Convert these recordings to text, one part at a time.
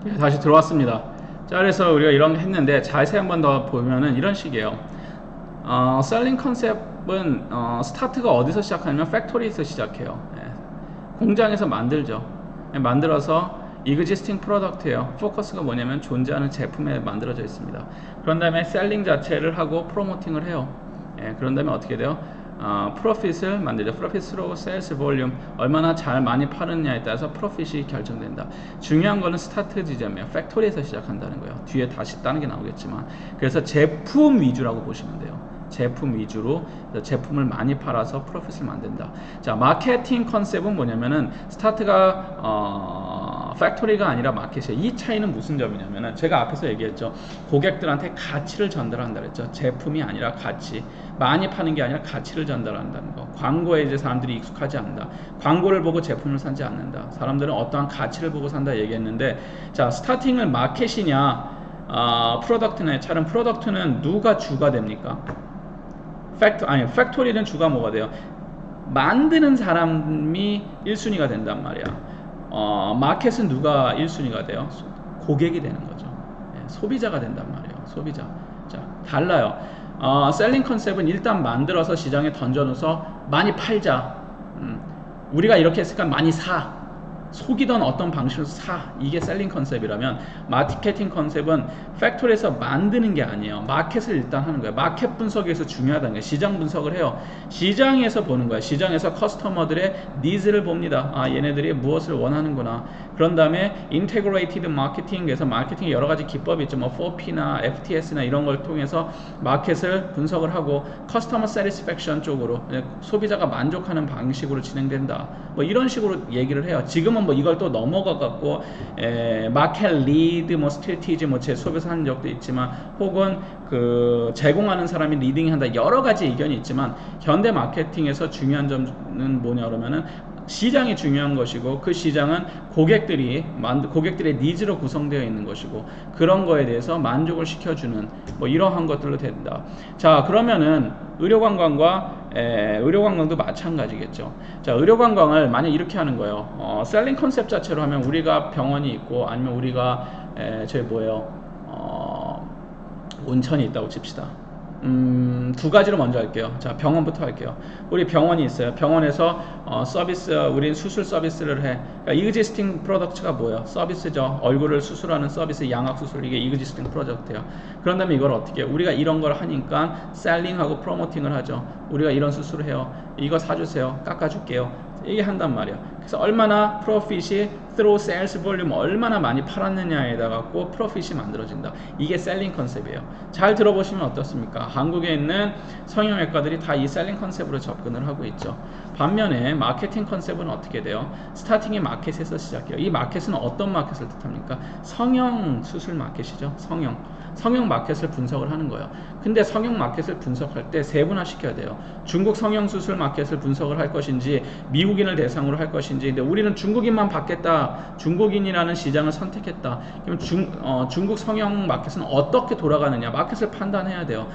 예, 다시 들어왔습니다. 자, 그래서 우리가 이런 거 했는데 자세히 한 번 더 보면은 이런 식이에요. 셀링 컨셉은 스타트가 어디서 시작하냐면 팩토리에서 시작해요. 예, 공장에서 만들죠. 예, 만들어서 existing product예요. 포커스가 뭐냐면 존재하는 제품에 만들어져 있습니다. 그런 다음에 셀링 자체를 하고 프로모팅을 해요. 예, 그런 다음에 어떻게 돼요? 프로핏을 만들죠. 프로핏으로 세일스 볼륨 얼마나 잘 많이 파느냐에 따라서 프로핏이 결정된다. 중요한 거는 스타트 지점이에요. 팩토리에서 시작한다는 거예요. 뒤에 다시 다른 게 나오겠지만, 그래서 제품 위주라고 보시면 돼요. 제품 위주로 제품을 많이 팔아서 프로핏을 만든다. 자, 마케팅 컨셉은 뭐냐면은 스타트가 팩토리가 아니라 마켓이에요. 이 차이는 무슨 점이냐면은 제가 앞에서 얘기했죠. 고객들한테 가치를 전달한다 그랬죠. 제품이 아니라 가치. 많이 파는 게 아니라 가치를 전달한다는 거. 광고에 이제 사람들이 익숙하지 않는다. 광고를 보고 제품을 사지 않는다. 사람들은 어떠한 가치를 보고 산다 얘기했는데, 자, 스타팅은 마켓이냐 프로덕트냐. 차는 프로덕트는 누가 주가 됩니까? 팩토리는 주가 뭐가 돼요? 만드는 사람이 1순위가 된단 말이야. 마켓은 누가 1순위가 돼요? 고객이 되는 거죠. 예, 소비자가 된단 말이에요. 소비자. 자, 달라요. 셀링 컨셉은 일단 만들어서 시장에 던져놓아서 많이 팔자. 우리가 이렇게 했으니까 많이 사. 속이던 어떤 방식으로 사. 이게 셀링 컨셉이라면, 마케팅 컨셉은 팩토리에서 만드는 게 아니에요. 마켓을 일단 하는 거예요. 마켓 분석에서 중요하다는 거예요. 시장 분석을 해요. 시장에서 보는 거예요. 시장에서 커스터머들의 니즈를 봅니다. 얘네들이 무엇을 원하는구나. 그런 다음에 인테그레이티드 마케팅에서 마케팅의 여러 가지 기법이 있죠. 뭐 4P나 FTS나 이런 걸 통해서 마켓을 분석을 하고 커스터머 세티스팩션 쪽으로, 소비자가 만족하는 방식으로 진행된다. 뭐 이런 식으로 얘기를 해요. 지금은 뭐 이걸 또 넘어가 갖고 마켓 리드, 뭐 스트래티지, 뭐 제 수업에서 한 적도 있지만, 혹은 그 제공하는 사람이 리딩한다, 여러 가지 의견이 있지만, 현대 마케팅에서 중요한 점은 뭐냐 그러면은 시장이 중요한 것이고, 그 시장은 고객들의 니즈로 구성되어 있는 것이고, 그런 거에 대해서 만족을 시켜주는 뭐 이러한 것들로 된다. 자, 그러면은 의료관광도 마찬가지겠죠. 자, 의료관광을 만약 이렇게 하는 거예요. 셀링 컨셉 자체로 하면, 우리가 병원이 있고, 아니면 우리가 저기 뭐예요, 온천이 있다고 칩시다. 두 가지로 먼저 할게요. 자, 병원부터 할게요. 우리 병원이 있어요. 병원에서 서비스, 우린 수술 서비스를 해. 그러니까 existing product가 뭐예요? 서비스죠. 얼굴을 수술하는 서비스, 양악 수술, 이게 existing product예요. 그런 다음에 이걸 어떻게 해요? 우리가 이런 걸 하니까 셀링하고 프로모팅을 하죠. 우리가 이런 수술을 해요. 이거 사주세요. 깎아줄게요. 이게 한단 말이야. 그래서 얼마나 프로핏이 through sales volume, 얼마나 많이 팔았느냐에다 갖고 프로핏이 만들어진다. 이게 셀링 컨셉이에요. 잘 들어보시면 어떻습니까? 한국에 있는 성형외과들이 다 이 셀링 컨셉으로 접근을 하고 있죠. 반면에 마케팅 컨셉은 어떻게 돼요? 스타팅이 마켓에서 시작해요. 이 마켓은 어떤 마켓을 뜻합니까? 성형 수술 마켓이죠. 성형 마켓을 분석을 하는 거예요. 근데 성형 마켓을 분석할 때 세분화 시켜야 돼요. 중국 성형 수술 마켓을 분석을 할 것인지, 미국인을 대상으로 할 것인지. 근데 우리는 중국인만 받겠다, 중국인이라는 시장을 선택했다. 그럼 중국 성형 마켓은 어떻게 돌아가느냐, 마켓을 판단해야 돼요.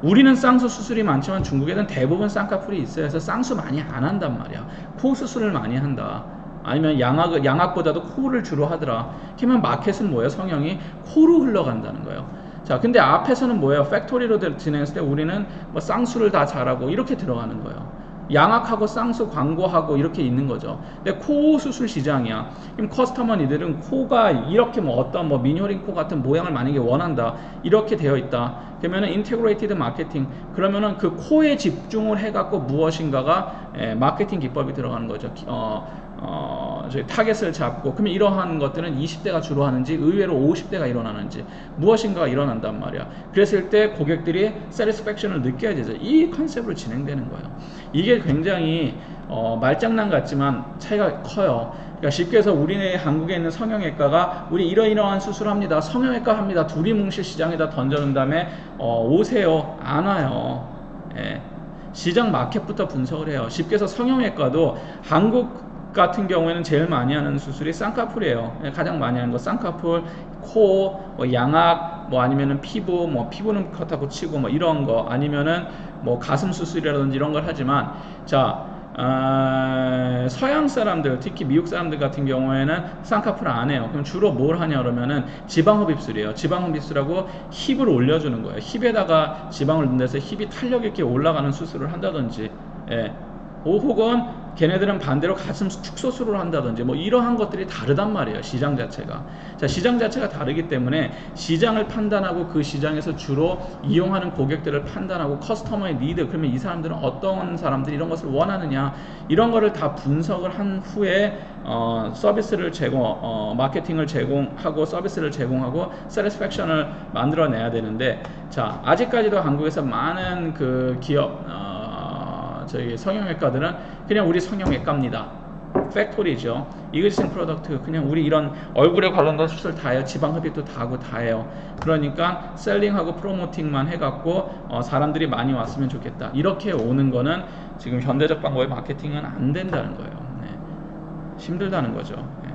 우리는 쌍수 수술이 많지만 중국에는 대부분 쌍꺼풀이 있어요. 그래서 쌍수 많이 안 한단 말이야. 코 수술을 많이 한다. 아니면 양악보다도 코를 주로 하더라. 그러면 마켓은 뭐예요? 성형이 코로 흘러간다는 거예요. 자, 근데 앞에서는 뭐예요? 팩토리로 진행했을 때 우리는 뭐 쌍수를 다 잘하고 이렇게 들어가는 거예요. 양악하고 쌍수 광고하고 이렇게 있는 거죠. 근데 코 수술 시장이야. 그럼 커스터머 니들은 코가 이렇게 뭐 어떤 뭐 미니어링 코 같은 모양을 만약에 원한다, 이렇게 되어 있다. 그러면은 인테그레이티드 마케팅, 그러면은 그 코에 집중을 해갖고 무엇인가가 마케팅 기법이 들어가는 거죠. 저희 타겟을 잡고, 그러면 이러한 것들은 20대가 주로 하는지 의외로 50대가 일어나는지 무엇인가가 일어난단 말이야. 그랬을 때 고객들이 세티스팩션을 느껴야 되죠. 이 컨셉으로 진행되는 거예요. 이게 굉장히 말장난 같지만 차이가 커요. 그러니까 쉽게 해서 우리네 한국에 있는 성형외과가 우리 이러이러한 수술합니다, 성형외과 합니다, 두리뭉실 시장에다 던져놓은 다음에 오세요, 안 와요. 예. 시장 마켓부터 분석을 해요. 쉽게 해서 성형외과도 한국 같은 경우에는 제일 많이 하는 수술이 쌍꺼풀이에요. 가장 많이 하는 거 쌍꺼풀, 코, 뭐 양악, 뭐 아니면은 피부, 뭐 피부는 그렇다고 치고 뭐 이런 거, 아니면은 뭐 가슴 수술이라든지 이런 걸 하지만, 자, 서양 사람들, 특히 미국 사람들 같은 경우에는 쌍꺼풀 안 해요. 그럼 주로 뭘 하냐 그러면은 지방흡입술이에요. 지방흡입술하고 힙을 올려주는 거예요. 힙에다가 지방을 넣어서 힙이 탄력 있게 올라가는 수술을 한다든지, 예. 혹은 걔네들은 반대로 가슴 축소술을 한다든지 뭐 이러한 것들이 다르단 말이에요. 시장 자체가. 자, 시장 자체가 다르기 때문에 시장을 판단하고 그 시장에서 주로 이용하는 고객들을 판단하고 커스터머의 니드, 그러면 이 사람들은 어떤 사람들이 이런 것을 원하느냐, 이런 거를 다 분석을 한 후에 서비스를 마케팅을 제공하고 서비스를 제공하고 세티스팩션을 만들어내야 되는데, 자, 아직까지도 한국에서 많은 그 기업 저희 성형외과들은 그냥 우리 성형외과입니다. 팩토리죠. 이그지스팅 프로덕트, 그냥 우리 이런 얼굴에 관련된 수술 다 해요. 지방 흡입도 다 하고 다 해요. 그러니까 셀링하고 프로모팅만 해갖고 사람들이 많이 왔으면 좋겠다. 이렇게 오는 거는 지금 현대적 방법의 마케팅은 안 된다는 거예요. 네. 힘들다는 거죠. 네.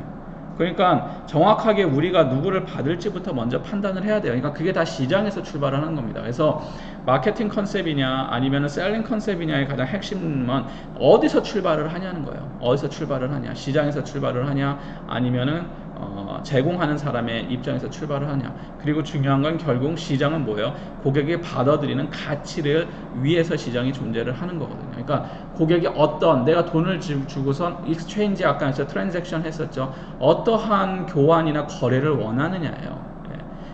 그러니까 정확하게 우리가 누구를 받을지부터 먼저 판단을 해야 돼요. 그러니까 그게 다 시장에서 출발하는 겁니다. 그래서 마케팅 컨셉이냐 아니면 셀링 컨셉이냐의 가장 핵심은 어디서 출발을 하냐는 거예요. 어디서 출발을 하냐, 시장에서 출발을 하냐 아니면은 제공하는 사람의 입장에서 출발을 하냐. 그리고 중요한 건 결국 시장은 뭐예요? 고객이 받아들이는 가치를 위해서 시장이 존재를 하는 거거든요. 그러니까 고객이 내가 돈을 주고선 익스체인지, 아까 트랜잭션 했었죠. 어떠한 교환이나 거래를 원하느냐예요.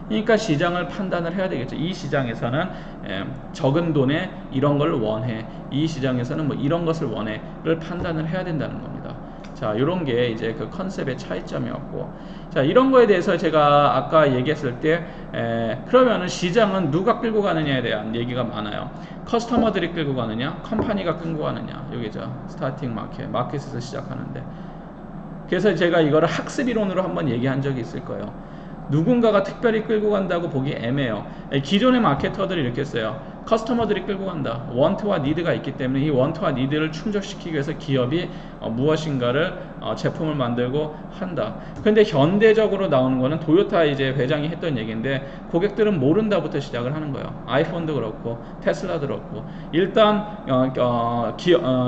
그러니까 시장을 판단을 해야 되겠죠. 이 시장에서는 적은 돈에 이런 걸 원해, 이 시장에서는 뭐 이런 것을 원해를 판단을 해야 된다는 겁니다. 자, 이런 게 이제 그 컨셉의 차이점이었고, 자, 이런 거에 대해서 제가 아까 얘기했을 때 그러면은 시장은 누가 끌고 가느냐에 대한 얘기가 많아요. 커스터머들이 끌고 가느냐, 컴퍼니가 끌고 가느냐, 여기죠. 스타팅 마켓에서 시작하는데, 그래서 제가 이거를 학습 이론으로 한번 얘기한 적이 있을 거예요. 누군가가 특별히 끌고 간다고 보기 애매해요. 기존의 마케터들이 이렇게 써요. 커스터머들이 끌고 간다. 원트와 니드가 있기 때문에 이 원트와 니드를 충족시키기 위해서 기업이 무엇인가를 제품을 만들고 한다. 근데 현대적으로 나오는 거는 토요타 이제 회장이 했던 얘기인데, 고객들은 모른다부터 시작을 하는 거예요. 아이폰도 그렇고 테슬라도 그렇고, 일단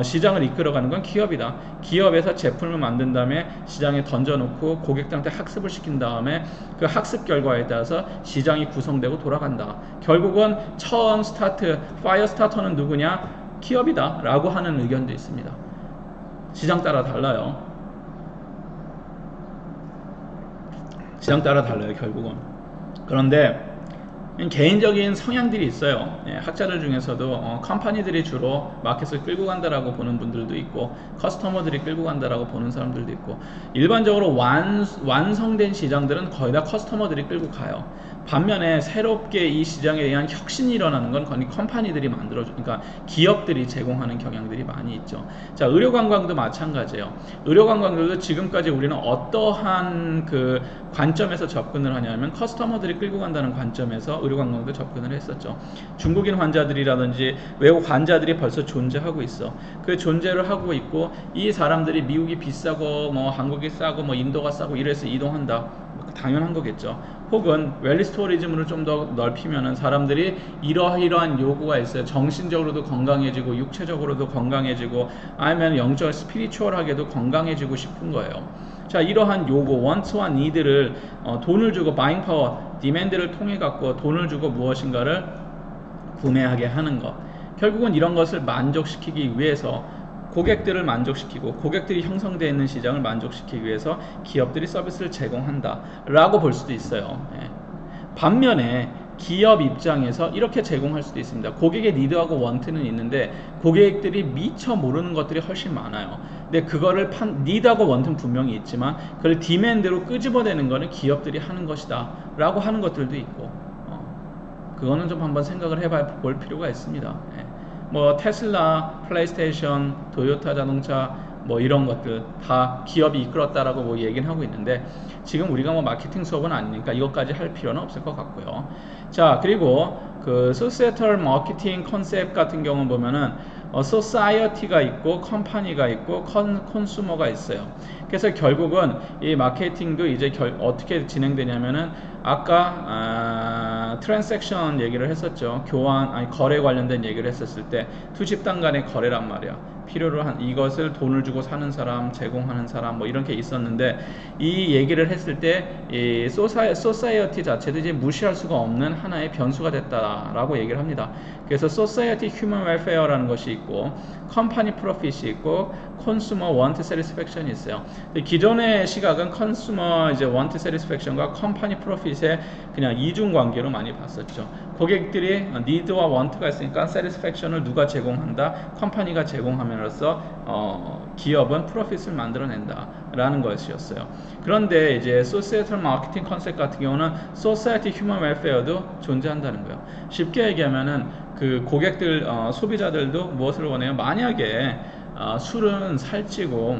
시장을 이끌어가는 건 기업이다. 기업에서 제품을 만든 다음에 시장에 던져놓고 고객들한테 학습을 시킨 다음에 그 학습 결과에 따라서 시장이 구성되고 돌아간다. 결국은 처음 파이어 스타터는 누구냐? 기업이다 라고 하는 의견도 있습니다. 시장 따라 달라요. 시장 따라 달라요, 결국은. 그런데 개인적인 성향들이 있어요. 학자들 중에서도 컴퍼니들이 주로 마켓을 끌고 간다라고 보는 분들도 있고, 커스터머들이 끌고 간다라고 보는 사람들도 있고, 일반적으로 완성된 시장들은 거의 다 커스터머들이 끌고 가요. 반면에 새롭게 이 시장에 대한 혁신이 일어나는 건 거의 컴퍼니들이 그러니까 기업들이 제공하는 경향들이 많이 있죠. 자, 의료관광도 마찬가지예요. 의료관광들도 지금까지 우리는 어떠한 그 관점에서 접근을 하냐면 커스터머들이 끌고 간다는 관점에서 의료관광도 접근을 했었죠. 중국인 환자들이라든지 외국 환자들이 벌써 존재하고 있어. 그 존재를 하고 있고, 이 사람들이 미국이 비싸고 뭐 한국이 싸고 뭐 인도가 싸고 이래서 이동한다. 당연한 거겠죠. 혹은 웰리스 투어리즘으로 좀 더 넓히면은 사람들이 이러한 요구가 있어요. 정신적으로도 건강해지고 육체적으로도 건강해지고 아니면 영적 스피리추얼하게도 건강해지고 싶은 거예요. 자, 이러한 요구, 원트와 니드를 돈을 주고 바잉 파워, 디맨드를 통해 갖고 돈을 주고 무엇인가를 구매하게 하는 것. 결국은 이런 것을 만족시키기 위해서 고객들을 만족시키고 고객들이 형성되어 있는 시장을 만족시키기 위해서 기업들이 서비스를 제공한다 라고 볼 수도 있어요. 반면에 기업 입장에서 이렇게 제공할 수도 있습니다. 고객의 니드하고 원트는 있는데 고객들이 미처 모르는 것들이 훨씬 많아요. 근데 그거를 니드하고 원트는 분명히 있지만 그걸 디맨드로 끄집어내는 거는 기업들이 하는 것이다 라고 하는 것들도 있고, 그거는 좀 한번 생각을 해볼 필요가 있습니다. 뭐 테슬라, 플레이스테이션, 토요타 자동차 뭐 이런 것들 다 기업이 이끌었다라고 뭐 얘기는 하고 있는데, 지금 우리가 뭐 마케팅 수업은 아니니까 이것까지 할 필요는 없을 것 같고요. 자, 그리고 그 societal marketing 컨셉 같은 경우는 보면은 society가 있고 컴퍼니가 있고 컨슈머가 있어요. 그래서 결국은 이 마케팅도 이제 어떻게 진행되냐면은 아까 트랜잭션 얘기를 했었죠. 거래 관련된 얘기를 했었을 때 두 집단 간의 거래란 말이야. 필요로 한 이것을 돈을 주고 사는 사람, 제공하는 사람 뭐 이런 게 있었는데 이 얘기를 했을 때 이 소사이어티 자체도 이제 무시할 수가 없는 하나의 변수가 됐다라고 얘기를 합니다. 그래서 소사이어티 휴먼 웰페어라는 것이 있고 컴퍼니 프로핏이 있고 컨슈머 원트 세티스팩션이 있어요. 기존의 시각은 컨슈머 이제 원트 세티스팩션과 컴퍼니 프로핏의 그냥 이중 관계로 많이 봤었죠. 고객들이 니드와 원트가 있으니까 세티스팩션을 누가 제공한다? 컴퍼니가 제공함으로써 기업은 프로핏을 만들어낸다 라는 것이었어요. 그런데 이제 소시에털 마케팅 컨셉 같은 경우는 소사이티 휴먼 웰페어도 존재한다는 거예요. 쉽게 얘기하면은 그 고객들 소비자들도 무엇을 원해요? 만약에 술은 살찌고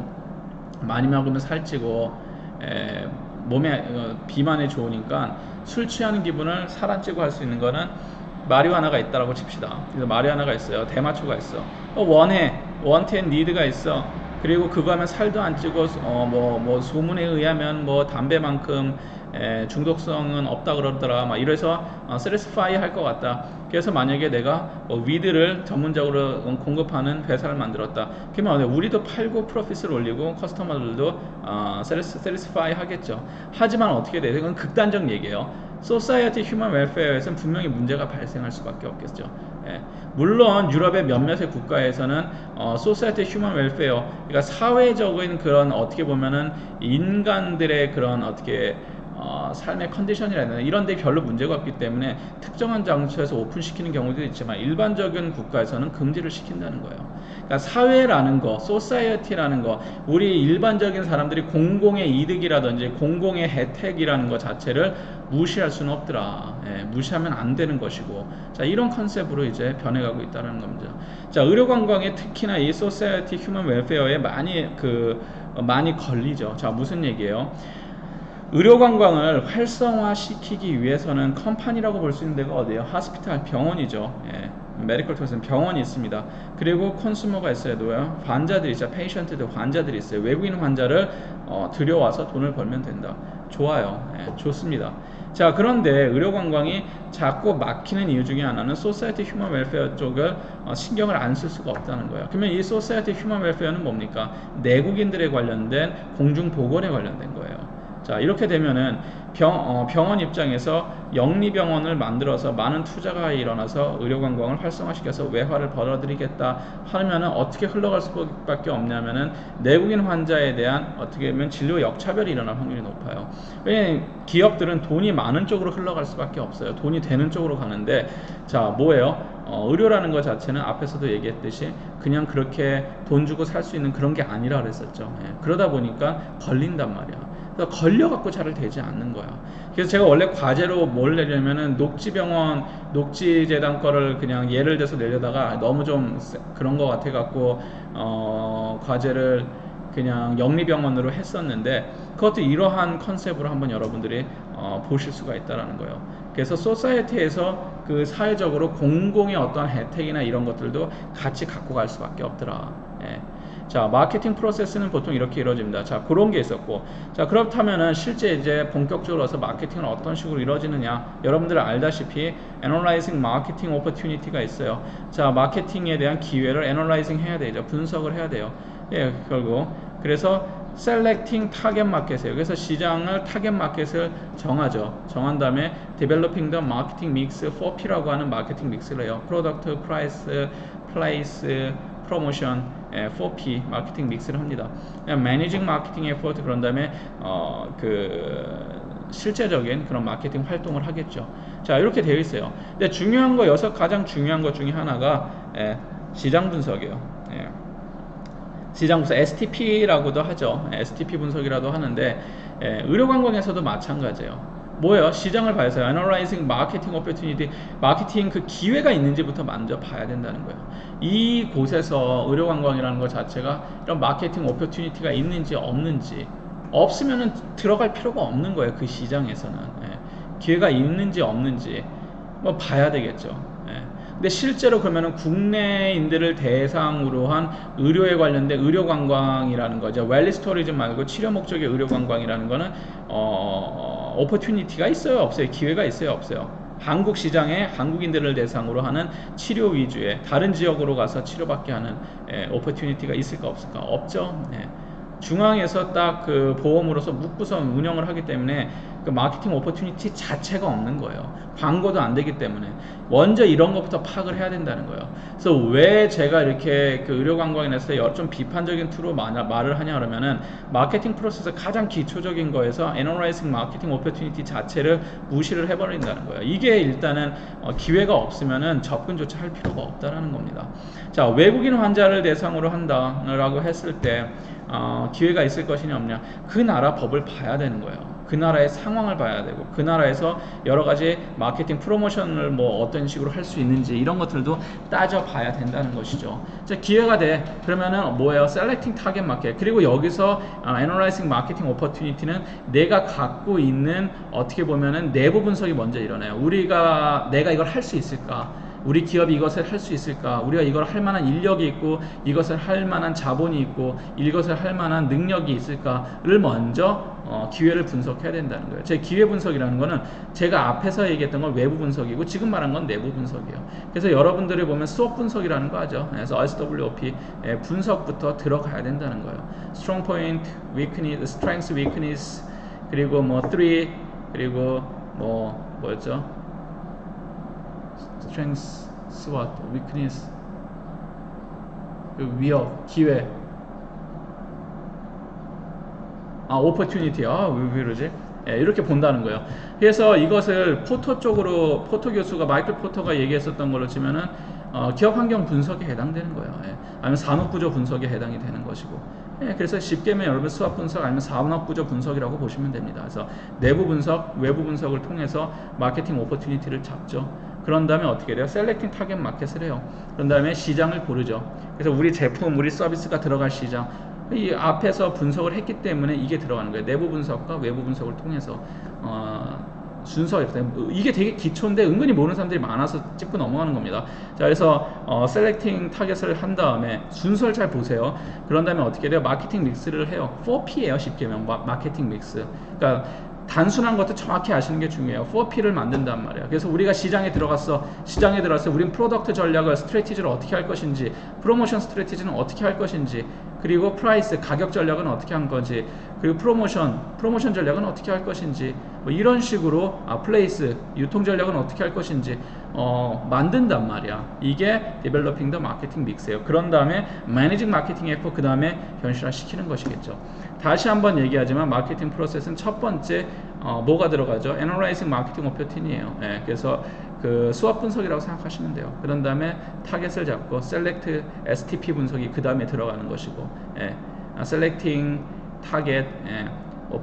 많이 먹으면 살찌고 몸에 비만에 좋으니까 술 취하는 기분을 살안찌고 할 수 있는 거는 마리화나가 있다라고 칩시다. 그래서 마리화나가 있어요. 대마초가 있어. 원트 앤 니드가 있어. 그리고 그거 하면 살도 안 찌고 뭐 소문에 의하면 뭐 담배만큼 중독성은 없다 그러더라. 막 이래서 세티스파이 할 것 같다. 그래서 만약에 내가 위드를 전문적으로 공급하는 회사를 만들었다. 그러면 우리도 팔고 프로핏을 올리고 커스터머들도 세티스파이 하겠죠. 하지만 어떻게 돼요? 이건 극단적 얘기예요. 소사이어티 휴먼 웰페어에서는 분명히 문제가 발생할 수밖에 없겠죠. 물론 유럽의 몇몇의 국가에서는 소사이어티 휴먼 웰페어, 그러니까 사회적인 그런 어떻게 보면은 인간들의 그런 어떻게 삶의 컨디션이라든가 이런 데 별로 문제가 없기 때문에 특정한 장소에서 오픈시키는 경우도 있지만 일반적인 국가에서는 금지를 시킨다는 거예요. 그러니까 사회라는 거, 소사이어티라는 거, 우리 일반적인 사람들이 공공의 이득이라든지 공공의 혜택이라는 것 자체를 무시할 수는 없더라. 무시하면 안 되는 것이고, 자, 이런 컨셉으로 이제 변해가고 있다는 겁니다. 자, 의료관광에 특히나 이 소사이어티 휴먼 웰페어에 많이 걸리죠. 자, 무슨 얘기예요? 의료관광을 활성화시키기 위해서는 컴퍼니라고 볼 수 있는 데가 어디예요? 하스피탈, 병원이죠. 메디컬 투어스는 병원이 있습니다. 그리고 컨슈머가 있어야 돼요. 환자들이 있어요. 페이션트들, 환자들이 있어요. 외국인 환자를 들여와서 돈을 벌면 된다. 좋아요. 좋습니다. 자, 그런데 의료관광이 자꾸 막히는 이유 중에 하나는 소사이어티 휴먼 웰페어 쪽을 신경을 안 쓸 수가 없다는 거예요. 그러면 이 소사이어티 휴먼 웰페어는 뭡니까? 내국인들에 관련된 공중보건에 관련된 거예요. 자, 이렇게 되면은 병원 입장에서 영리병원을 만들어서 많은 투자가 일어나서 의료관광을 활성화시켜서 외화를 벌어들이겠다 하면은 어떻게 흘러갈 수밖에 없냐면은 내국인 환자에 대한 어떻게 보면 진료 역차별이 일어날 확률이 높아요. 왜냐면 기업들은 돈이 많은 쪽으로 흘러갈 수밖에 없어요. 돈이 되는 쪽으로 가는데, 자, 뭐예요? 의료라는 것 자체는 앞에서도 얘기했듯이 그냥 그렇게 돈 주고 살 수 있는 그런 게 아니라 그랬었죠. 그러다 보니까 걸린단 말이야. 그래서 걸려갖고 잘 되지 않는 거야. 그래서 제가 원래 과제로 뭘 내려면은 녹지병원, 녹지재단 거를 그냥 예를 들어서 내려다가 너무 좀 그런 거 같아갖고 과제를 그냥 영리병원으로 했었는데, 그것도 이러한 컨셉으로 한번 여러분들이 보실 수가 있다라는 거예요. 그래서 소사이어티에서 그 사회적으로 공공의 어떤 혜택이나 이런 것들도 같이 갖고 갈 수밖에 없더라. 자, 마케팅 프로세스는 보통 이렇게 이루어집니다. 자, 그런 게 있었고, 자, 그렇다면은 실제 이제 본격적으로 해서 마케팅은 어떤 식으로 이루어지느냐? 여러분들 알다시피 Analyzing Marketing Opportunity가 있어요. 자, 마케팅에 대한 기회를 Analyzing 해야 되죠. 분석을 해야 돼요. 결국 그래서 Selecting Target Market이에요. 그래서 시장을 타겟 마켓을 정하죠. 정한 다음에 Developing the Marketing Mix 4P라고 하는 마케팅 믹스를 해요. Product, Price, Place, Promotion, 4P 마케팅 믹스를 합니다. Managing Marketing Effort, 그런 다음에 실제적인 그런 마케팅 활동을 하겠죠. 자, 이렇게 되어 있어요. 근데 중요한 거, 가장 중요한 것 중에 하나가 시장 분석이에요. 시장 분석, STP라고도 하죠. STP 분석이라도 하는데 의료관광에서도 마찬가지예요. 뭐예요? 시장을 봐야죠. Analyzing Marketing Opportunity, 마케팅 그 기회가 있는지부터 먼저 봐야 된다는 거예요. 이 곳에서 의료관광이라는 것 자체가 이런 마케팅 오퍼튜니티가 있는지 없는지, 없으면은 들어갈 필요가 없는 거예요. 그 시장에서는 기회가 있는지 없는지 뭐 봐야 되겠죠. 예. 근데 실제로 그러면은 국내인들을 대상으로 한 의료에 관련된 의료 관광이라는 거죠. 웰리스 투어리즘 말고 치료 목적의 의료 관광이라는 거는 오퍼튜니티가 있어요, 없어요? 기회가 있어요, 없어요? 한국 시장에 한국인들을 대상으로 하는 치료 위주의 다른 지역으로 가서 치료받게 하는 오퍼튜니티가 있을까 없을까? 없죠. 예. 중앙에서 딱 그 보험으로서 묶고서 운영을 하기 때문에 그 마케팅 오퍼튜니티 자체가 없는 거예요. 광고도 안 되기 때문에 먼저 이런 것부터 파악을 해야 된다는 거예요. 그래서 왜 제가 이렇게 그 의료 관광에 대해서 좀 비판적인 투로 말을 하냐 그러면은 마케팅 프로세스 가장 기초적인 거에서 애널라이징 마케팅 오퍼튜니티 자체를 무시를 해버린다는 거예요. 이게 일단은 기회가 없으면은 접근조차 할 필요가 없다라는 겁니다. 자, 외국인 환자를 대상으로 한다라고 했을 때 기회가 있을 것이냐 없냐, 그 나라 법을 봐야 되는 거예요. 그 나라의 상황을 봐야 되고 그 나라에서 여러 가지 마케팅 프로모션을 뭐 어떤 식으로 할 수 있는지 이런 것들도 따져봐야 된다는 것이죠. 자, 기회가 돼 그러면은 뭐예요? 셀렉팅 타겟 마켓. 그리고 여기서 애널라이징 마케팅 오퍼튜니티는 내가 갖고 있는 어떻게 보면은 내부 분석이 먼저 일어나요. 내가 이걸 할 수 있을까? 우리 기업이 이것을 할 수 있을까? 우리가 이걸 할 만한 인력이 있고 이것을 할 만한 자본이 있고 이것을 할 만한 능력이 있을까를 먼저 기회를 분석해야 된다는 거예요. 제 기회 분석이라는 거는 제가 앞에서 얘기했던 건 외부 분석이고 지금 말한 건 내부 분석이에요. 그래서 여러분들이 보면 수업 분석이라는 거 하죠. 그래서 SWOP 분석부터 들어가야 된다는 거예요. Strong point, weakness, strength, weakness, 그리고 뭐 threat, 그리고 뭐였죠? strength, SWOT, weakness, 그 위협, 기회, opportunity, 왜 이러지? 이렇게 본다는 거예요. 그래서 이것을 포토 쪽으로, 포토 교수가, 마이클 포터가 얘기했었던 걸로 치면은, 기업 환경 분석에 해당되는 거예요. 아니면 산업 구조 분석에 해당이 되는 것이고. 그래서 쉽게 면 여러분 수학 분석 아니면 산업 구조 분석이라고 보시면 됩니다. 그래서 내부 분석, 외부 분석을 통해서 마케팅 오퍼튜니티를 잡죠. 그런 다음에 어떻게 돼요? 셀렉팅 타겟 마켓을 해요. 그런 다음에 시장을 고르죠. 그래서 우리 제품, 우리 서비스가 들어갈 시장, 이 앞에서 분석을 했기 때문에 이게 들어가는 거예요. 내부 분석과 외부 분석을 통해서 순서 이게 되게 기초인데 은근히 모르는 사람들이 많아서 짚고 넘어가는 겁니다. 자, 그래서 셀렉팅 타겟을 한 다음에 순서를 잘 보세요. 그런 다음에 어떻게 돼요? 마케팅 믹스를 해요. 4P예요. 쉽게 면 마케팅 믹스. 그러니까 단순한 것도 정확히 아시는 게 중요해요. 4P를 만든단 말이에요. 그래서 우리가 시장에 들어갔어. 우린 프로덕트 전략을, 스트래티지를 어떻게 할 것인지, 프로모션 스트래티지는 어떻게 할 것인지, 그리고 프라이스, 가격 전략은 어떻게 한 건지, 그리고 프로모션 전략은 어떻게 할 것인지, 뭐 이런 식으로 플레이스, 유통 전략은 어떻게 할 것인지 만든단 말이야. 이게 디벨로핑 더 마케팅 믹스예요. 그런 다음에 매니징 마케팅 에포, 그 다음에 현실화 시키는 것이겠죠. 다시 한번 얘기하지만 마케팅 프로세스는 첫 번째 뭐가 들어가죠? 애널라이징 마케팅 오퍼튜니티예요. 그래서 그 수업 분석이라고 생각하시면 돼요. 그런 다음에 타겟을 잡고 셀렉트 STP 분석이 그 다음에 들어가는 것이고, 셀렉팅 타겟,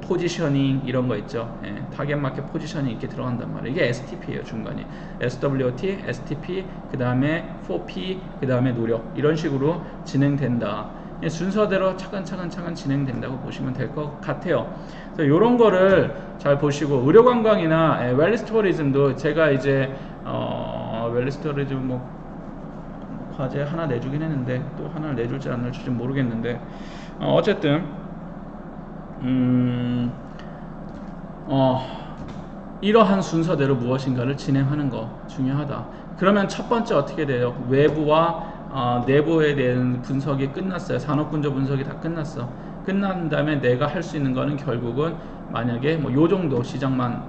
포지셔닝 이런 거 있죠. 타겟 마켓 포지셔닝 이렇게 들어간단 말이에요. 이게 STP예요. 중간이 SWOT, STP, 그 다음에 4P, 그 다음에 노력, 이런 식으로 진행된다. 순서대로 차근차근 진행된다고 보시면 될 것 같아요. 그래서 이런 거를 잘 보시고, 의료관광이나 웰리스 투어리즘도 제가 이제 웰리스 투어리즘 뭐 과제 하나 내주긴 했는데 또 하나를 내줄지 안 내줄지 모르겠는데, 어쨌든 이러한 순서대로 무엇인가를 진행하는 거 중요하다. 그러면 첫 번째 어떻게 돼요? 외부와 내부에 대한 분석이 끝났어요. 산업군조 분석이 다 끝났어. 끝난 다음에 내가 할 수 있는 거는 결국은 만약에 뭐 요 정도 시장만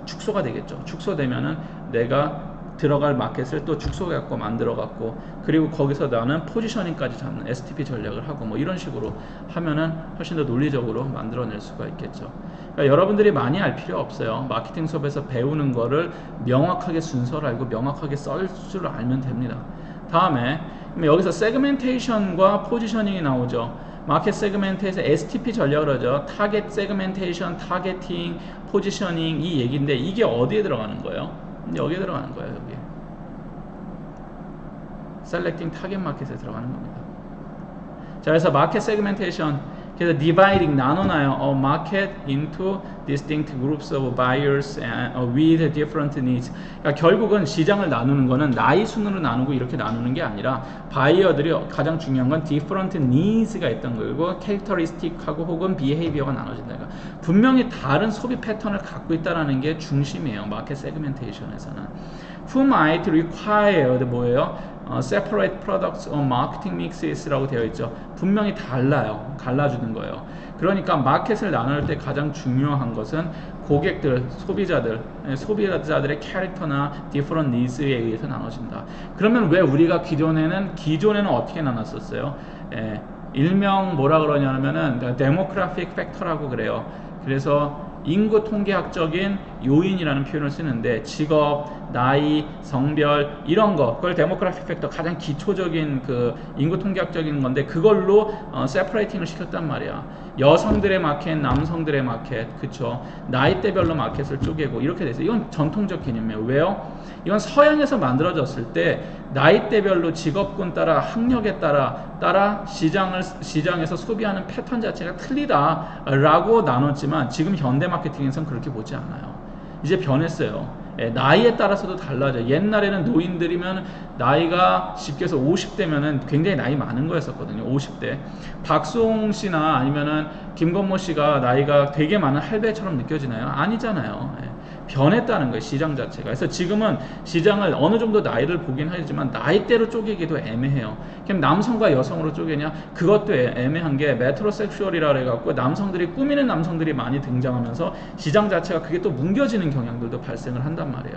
축소가 되겠죠. 축소되면은 내가 들어갈 마켓을 또 축소해갖고 만들어갖고, 그리고 거기서 나는 포지셔닝까지 잡는 STP 전략을 하고 뭐 이런 식으로 하면은 훨씬 더 논리적으로 만들어낼 수가 있겠죠. 그러니까 여러분들이 많이 알 필요 없어요. 마케팅 수업에서 배우는 거를 명확하게 순서를 알고 명확하게 썰 줄 알면 됩니다. 다음에 여기서 세그멘테이션과 포지셔닝이 나오죠. 마켓 세그멘트에서 STP 전략을 하죠. 타겟 세그멘테이션, 타겟팅, 포지셔닝, 이 얘기인데 이게 어디에 들어가는 거예요? 여기에 들어가는 거예요. 여기 셀렉팅 타겟 마켓에 들어가는 겁니다. 자, 그래서 마켓 세그멘테이션, 그래서 dividing 나눠놔요. A market into distinct groups of buyers and with different needs. 그러니까 결국은 시장을 나누는 거는 나이 순으로 나누고 이렇게 나누는 게 아니라 바이어들이 가장 중요한 건 different needs가 있던 거고 characteristic하고 혹은 behavior가 나눠진다. 그러니까 분명히 다른 소비 패턴을 갖고 있다라는 게 중심이에요. 마켓 세그멘테이션에서는. Who might require 뭐예요? separate products or marketing mixes라고 되어 있죠. 분명히 달라요. 갈라주는 거예요. 그러니까 마켓을 나눌 때 가장 중요한 것은 고객들, 소비자들의 캐릭터나 different needs에 의해서 나눠진다. 그러면 왜 우리가 기존에는 어떻게 나눴었어요? 일명 뭐라 그러냐면은 demographic factor라고 그래요. 그래서 인구 통계학적인 요인이라는 표현을 쓰는데 직업, 나이, 성별 이런 거 그걸 데모그래픽 팩터 가장 기초적인 그 인구 통계학적인 건데 그걸로 세퍼레이팅을 시켰단 말이야. 여성들의 마켓, 남성들의 마켓, 그쵸? 나이대별로 마켓을 쪼개고 이렇게 돼서 이건 전통적 개념이에요. 왜요? 이건 서양에서 만들어졌을 때 나이대별로 직업군 따라 학력에 따라 시장에서 소비하는 패턴 자체가 틀리다라고 나눴지만 지금 현대 마케팅에서는 그렇게 보지 않아요. 이제 변했어요. 나이에 따라서도 달라져요. 옛날에는 노인들이면 나이가 쉽게 해서 50대면은 굉장히 나이 많은 거였었거든요. 50대. 박수홍 씨나 아니면은 김건모 씨가 나이가 되게 많은 할배처럼 느껴지나요? 아니잖아요. 변했다는 거예요. 시장 자체가. 그래서 지금은 시장을 어느 정도 나이를 보긴 하지만 나이대로 쪼개기도 애매해요. 그럼 남성과 여성으로 쪼개냐? 그것도 애매한 게 메트로섹슈얼이라 해갖고 남성들이 꾸미는 남성들이 많이 등장하면서 시장 자체가 그게 또 뭉겨지는 경향들도 발생을 한단 말이에요.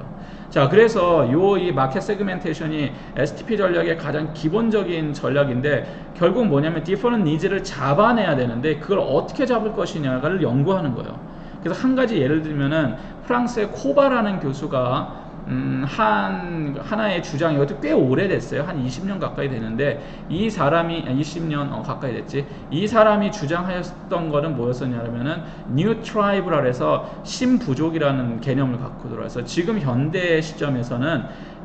자, 그래서 이 마켓 세그멘테이션이 STP 전략의 가장 기본적인 전략인데 결국 뭐냐면 디퍼런트 니즈를 잡아내야 되는데 그걸 어떻게 잡을 것이냐를 연구하는 거예요. 그래서 한 가지 예를 들면은 프랑스의 코바라는 교수가 하나의 주장이 이것도 꽤 오래됐어요. 한 20년 가까이 되는데 이 사람이 20년 가까이 됐지. 이 사람이 주장하였던 거는 뭐였었냐면은 뉴 트라이브라 해서 신부족이라는 개념을 갖고 들어와서 지금 현대 시점에서는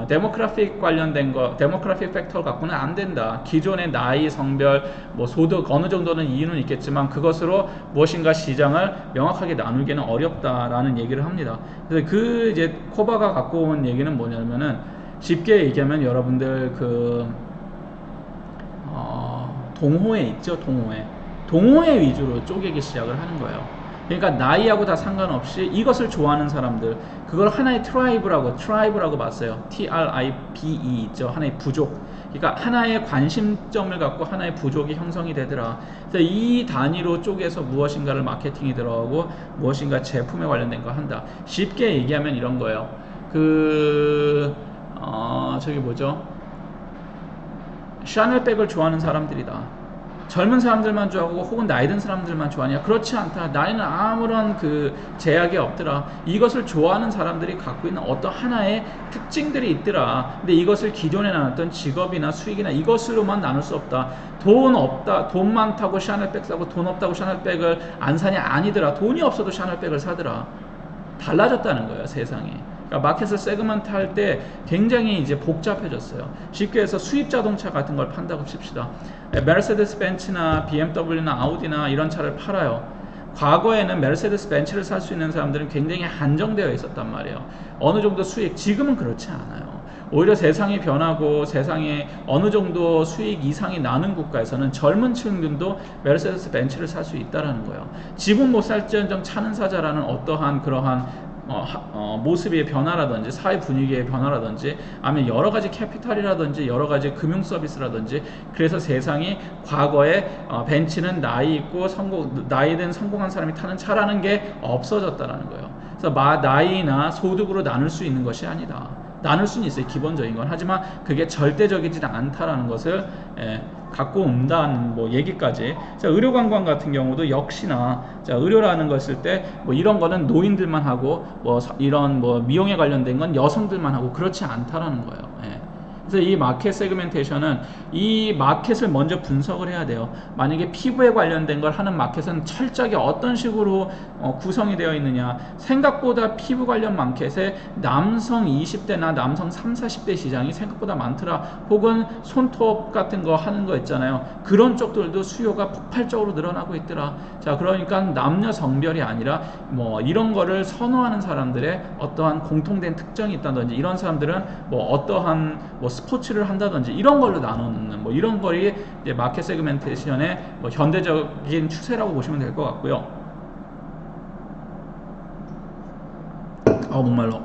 데모그래픽 관련된 거, 데모그래픽 팩터 갖고는 안 된다. 기존의 나이, 성별, 뭐 소득 어느 정도는 이유는 있겠지만 그것으로 무엇인가 시장을 명확하게 나누기는 어렵다라는 얘기를 합니다. 그래서 그 이제 코바가 갖고 온 얘기는 뭐냐면은 쉽게 얘기하면 여러분들 동호회 있죠, 동호회 위주로 쪼개기 시작을 하는 거예요. 그러니까 나이하고 다 상관없이 이것을 좋아하는 사람들 그걸 하나의 트라이브라고 봤어요. TRIBE 있죠. 하나의 부족. 그러니까 하나의 관심점을 갖고 하나의 부족이 형성이 되더라. 그래서 이 단위로 쪼개서 무엇인가를 마케팅이 들어가고 무엇인가 제품에 관련된 거 한다. 쉽게 얘기하면 이런 거예요. 저기 뭐죠? 샤넬백을 좋아하는 사람들이다. 젊은 사람들만 좋아하고 혹은 나이 든 사람들만 좋아하냐? 그렇지 않다. 나이는 아무런 제약이 없더라. 이것을 좋아하는 사람들이 갖고 있는 어떤 하나의 특징들이 있더라. 근데 이것을 기존에 나눴던 직업이나 수익이나 이것으로만 나눌 수 없다. 돈 많다고 샤넬백 사고 돈 없다고 샤넬백을 안 사냐? 아니더라. 돈이 없어도 샤넬백을 사더라. 달라졌다는 거예요, 세상이. 그러니까 마켓을 세그먼트 할 때 굉장히 이제 복잡해졌어요. 쉽게 해서 수입 자동차 같은 걸 판다고 칩시다. 메르세데스 벤츠나 BMW나 아우디나 이런 차를 팔아요. 과거에는 메르세데스 벤츠를 살 수 있는 사람들은 굉장히 한정되어 있었단 말이에요. 어느 정도 수익, 지금은 그렇지 않아요. 오히려 세상이 변하고 세상에 어느 정도 수익 이상이 나는 국가에서는 젊은 층들도 메르세데스 벤츠를 살 수 있다는 거예요. 집은 못 살지언정 차는 사자라는 어떠한 그러한 모습의 변화라든지 사회 분위기의 변화라든지 아니면 여러 가지 캐피탈이라든지 여러 가지 금융 서비스라든지 그래서 세상이 과거에 벤츠는 나이 든 성공한 사람이 타는 차라는 게 없어졌다라는 거예요. 그래서 나이나 소득으로 나눌 수 있는 것이 아니다. 나눌 수는 있어요. 기본적인 건. 하지만 그게 절대적이지 않다라는 것을 갖고 온다는 얘기까지. 자, 의료관광 같은 경우도 역시나 자, 의료라는 거 쓸 때 이런 거는 노인들만 하고 이런 미용에 관련된 건 여성들만 하고 그렇지 않다라는 거예요. 그래서 이 마켓 세그멘테이션은 이 마켓을 먼저 분석을 해야 돼요. 만약에 피부에 관련된 걸 하는 마켓은 철저하게 어떤 식으로 구성이 되어 있느냐. 생각보다 피부 관련 마켓에 남성 20대나 남성 3, 40대 시장이 생각보다 많더라. 혹은 손톱 같은 거 하는 거 있잖아요. 그런 쪽들도 수요가 폭발적으로 늘어나고 있더라. 자, 그러니까 남녀 성별이 아니라 뭐 이런 거를 선호하는 사람들의 어떠한 공통된 특징이 있다든지, 이런 사람들은 뭐 어떠한 뭐 스포츠를 한다든지 이런 걸로 나누는 뭐 이런 거리 이제 마켓 세그멘테이션의 뭐 현대적인 추세라고 보시면 될 것 같고요. 목말라.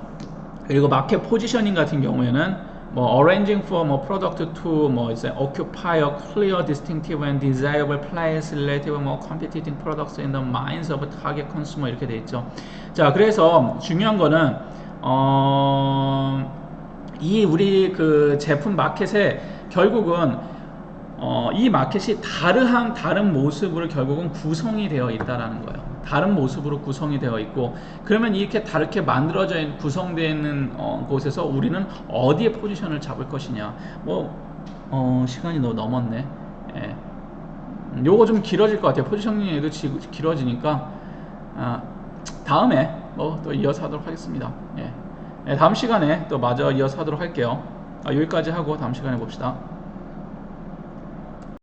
그리고 마켓 포지셔닝 같은 경우에는 뭐 arranging for 뭐 product to 뭐 이제 occupy a clear, distinctive and desirable place relative 뭐 competing products in the minds of target consumer 이렇게 돼 있죠. 자, 그래서 중요한 거는 이 우리 그 제품 마켓에 결국은 이 마켓이 다른 모습으로 결국은 구성이 되어 있다라는 거예요. 다른 모습으로 구성이 되어 있고, 그러면 이렇게 다르게 만들어져 있는 구성되는 곳에서 우리는 어디에 포지션을 잡을 것이냐. 시간이 너무 넘었네. 예. 요거 좀 길어질 것 같아요. 포지셔닝에도 길어지니까 다음에 또 이어서 하도록 하겠습니다. 예. 다음 시간에 또 마저 이어서 하도록 할게요. 여기까지 하고 다음 시간에 봅시다.